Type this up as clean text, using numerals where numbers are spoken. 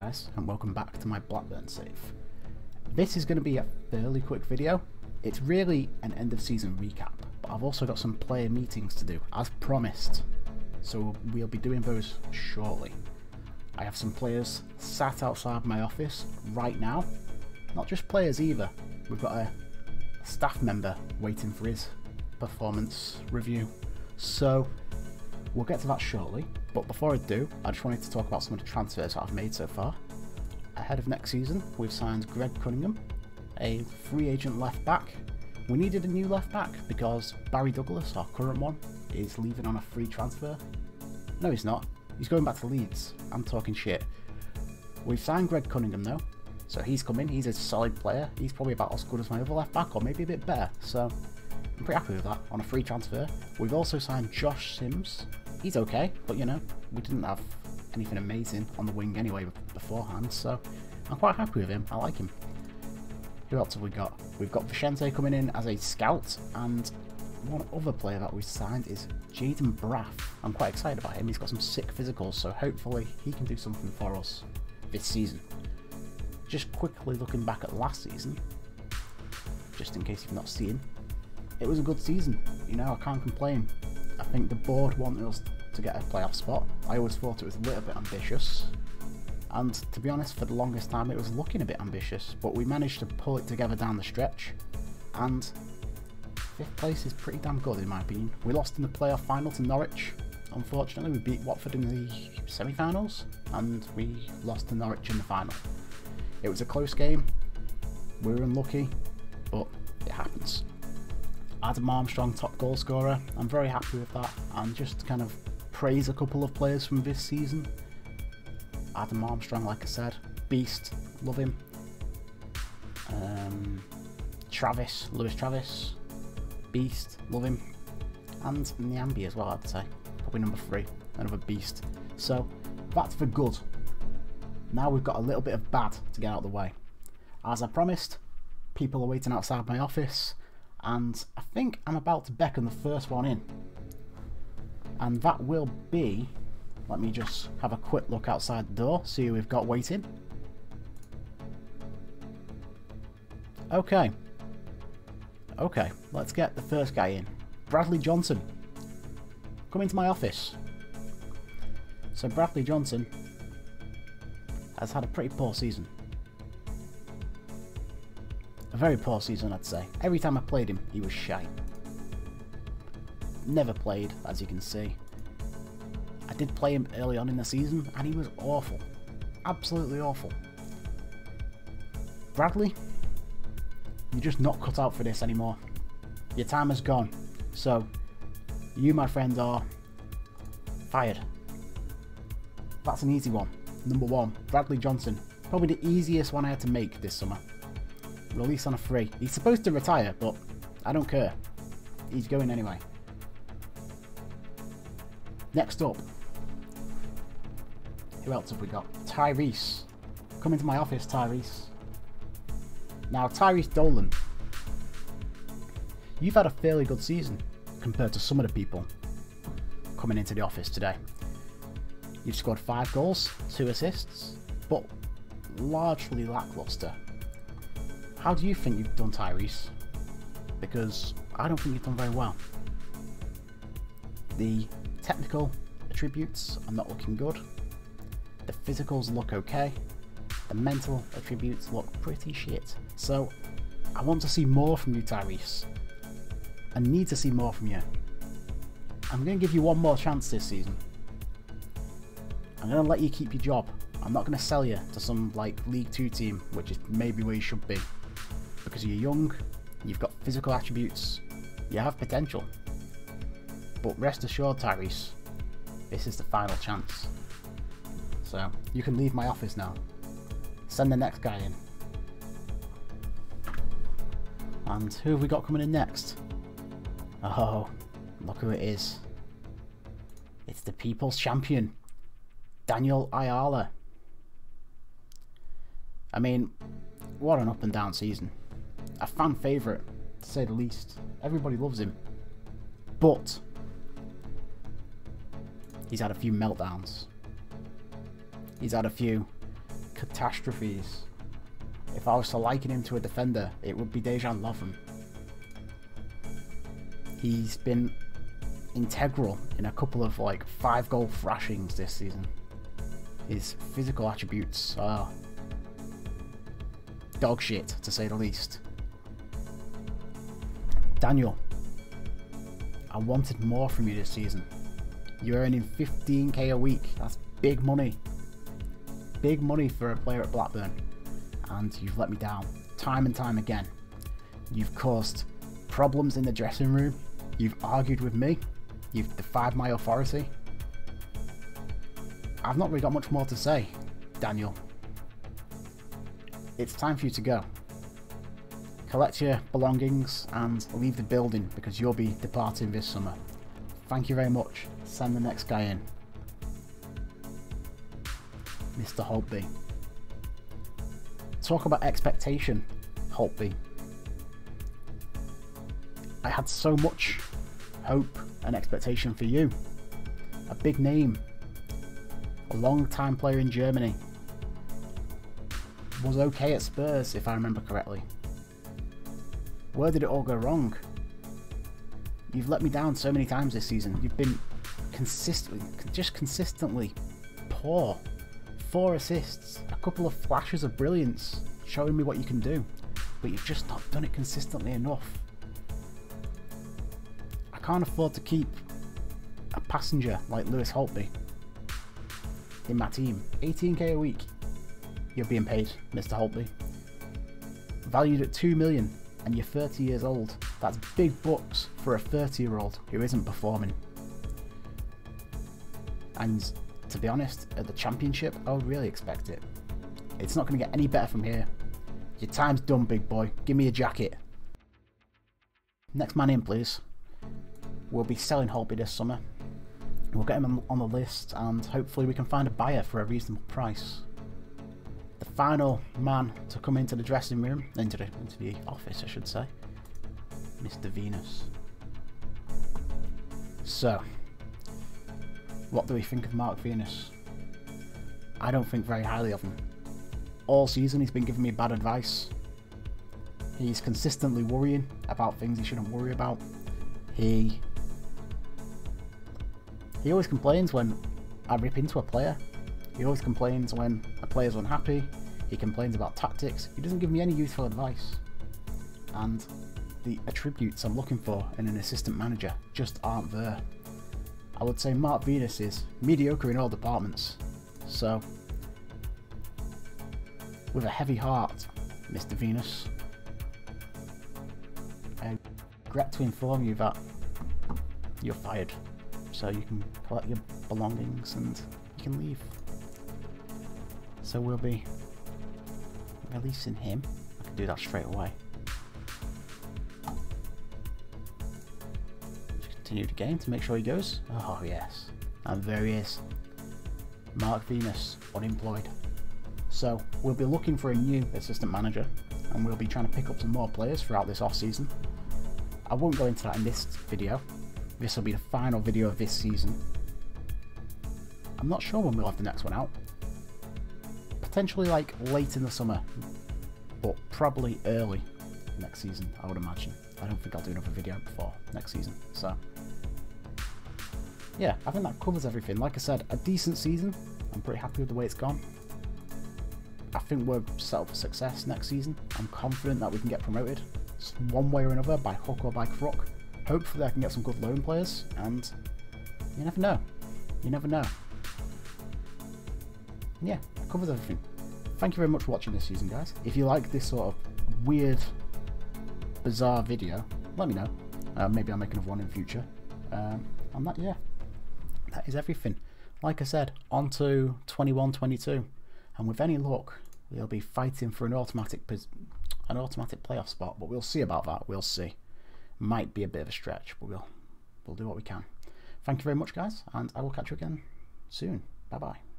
Guys, and welcome back to my Blackburn save. This is going to be a fairly quick video. It's really an end of season recap, but I've also got some player meetings to do as promised, so we'll be doing those shortly. I have some players sat outside my office right now, not just players either. We've got a staff member waiting for his performance review, so we'll get to that shortly. But before I do, I just wanted to talk about some of the transfers that I've made so far. Ahead of next season, we've signed Greg Cunningham, a free agent left back. We needed a new left back because Barry Douglas, our current one, is leaving on a free transfer. No, he's not. He's going back to Leeds. I'm talking shit. We've signed Greg Cunningham though, so he's coming. He's a solid player. He's probably about as good as my other left back, or maybe a bit better. So I'm pretty happy with that on a free transfer. We've also signed Josh Sims. He's okay, but you know, we didn't have anything amazing on the wing anyway beforehand, so I'm quite happy with him. I like him. Who else have we got? We've got Vicente coming in as a scout, and one other player that we signed is Jaden Braff. I'm quite excited about him. He's got some sick physicals, so hopefully he can do something for us this season. Just quickly looking back at last season, just in case you've not seen, it was a good season. You know, I can't complain. I think the board wanted us to get a playoff spot. I always thought it was a little bit ambitious, and to be honest, for the longest time it was looking a bit ambitious, but we managed to pull it together down the stretch, and 5th place is pretty damn good in my opinion. We lost in the playoff final to Norwich, unfortunately. We beat Watford in the semi-finals, and we lost to Norwich in the final. It was a close game, we were unlucky, but it happens. Adam Armstrong, top goal scorer. I'm very happy with that, and just to kind of praise a couple of players from this season. Adam Armstrong, like I said, beast, love him. Lewis Travis, beast, love him. And Nyambi as well, I'd say. Probably number 3, another beast. So that's the good. Now we've got a little bit of bad to get out of the way. As I promised, people are waiting outside my office, and I think I'm about to beckon the first one in. And that will be, let me just have a quick look outside the door, see who we've got waiting. Okay, let's get the first guy in. Bradley Johnson, come into my office. So Bradley Johnson has had a pretty poor season. A very poor season, I'd say. Every time I played him, he was shite. Never played, as you can see. I did play him early on in the season, and he was awful. Absolutely awful. Bradley, you're just not cut out for this anymore. Your time is gone. So, you, my friend, are fired. That's an easy one. Number 1, Bradley Johnson. Probably the easiest one I had to make this summer. Release on a free. He's supposed to retire, but I don't care. He's going anyway. Next up, who else have we got? Tyrese. Come into my office, Tyrese. Now, Tyrese Dolan, you've had a fairly good season compared to some of the people coming into the office today. You've scored 5 goals, 2 assists, but largely lackluster. How do you think you've done, Tyrese? Because I don't think you've done very well. The technical attributes are not looking good. The physicals look okay. The mental attributes look pretty shit. So I want to see more from you, Tyrese. I need to see more from you. I'm going to give you one more chance this season. I'm going to let you keep your job. I'm not going to sell you to some like League 2 team, which is maybe where you should be. Because you're young, you've got physical attributes, you have potential. But rest assured, Tyrese, this is the final chance. So, you can leave my office now. Send the next guy in. And who have we got coming in next? Oh, look who it is. It's the People's Champion, Daniel Ayala. I mean, what an up and down season. A fan favourite, to say the least. Everybody loves him. But he's had a few meltdowns. He's had a few catastrophes. If I was to liken him to a defender, it would be Dejan Lovren. He's been integral in a couple of like 5-goal thrashings this season. His physical attributes are dog shit, to say the least. Daniel, I wanted more from you this season. You're earning 15k a week. That's big money. Big money for a player at Blackburn. And you've let me down time and time again. You've caused problems in the dressing room. You've argued with me. You've defied my authority. I've not really got much more to say, Daniel. It's time for you to go. Collect your belongings and leave the building because you'll be departing this summer. Thank you very much. Send the next guy in. Mr. Holtby. Talk about expectation, Holtby. I had so much hope and expectation for you. A big name. A long-time player in Germany. Was okay at Spurs, if I remember correctly. Where did it all go wrong? You've let me down so many times this season. You've been consistently poor. 4 assists, a couple of flashes of brilliance, showing me what you can do, but you've just not done it consistently enough. I can't afford to keep a passenger like Lewis Holtby in my team. 18k a week. You're being paid, Mr. Holtby. Valued at 2 million, and you're 30 years old. That's big bucks for a 30-year-old who isn't performing. And to be honest, at the Championship, I would really expect it. It's not going to get any better from here. Your time's done, big boy. Give me a jacket. Next man in, please. We'll be selling Holtby this summer. We'll get him on the list, and hopefully we can find a buyer for a reasonable price. The final man to come into the dressing room, into the office, I should say, Mr. Venus. So, what do we think of Mark Venus? I don't think very highly of him. All season he's been giving me bad advice. He's consistently worrying about things he shouldn't worry about. He always complains when I rip into a player. He always complains when a player's unhappy. He complains about tactics. He doesn't give me any useful advice. And the attributes I'm looking for in an assistant manager just aren't there. I would say Mark Venus is mediocre in all departments. So, with a heavy heart, Mr. Venus, I regret to inform you that you're fired. So you can collect your belongings and you can leave. So we'll be releasing him. I can do that straight away. Continue the game to make sure he goes. Oh yes, and there he is. Mark Venus, unemployed. So we'll be looking for a new assistant manager, and we'll be trying to pick up some more players throughout this off-season. I won't go into that in this video. This will be the final video of this season. I'm not sure when we'll have the next one out. Potentially like late in the summer, but probably early next season, I would imagine. I don't think I'll do another video before next season. So yeah, I think that covers everything. Like I said, a decent season. I'm pretty happy with the way it's gone. I think we're set up for success next season. I'm confident that we can get promoted one way or another, by hook or by crook. Hopefully I can get some good loan players, and you never know. You never know. Yeah, that covers everything. Thank you very much for watching this season, guys. If you like this sort of weird, bizarre video, let me know. Maybe I'll make another one in future. And that, yeah, that is everything. Like I said, on to 21-22, and with any luck, we'll be fighting for an automatic playoff spot. But we'll see about that. We'll see. Might be a bit of a stretch, but we'll do what we can. Thank you very much, guys, and I will catch you again soon. Bye bye.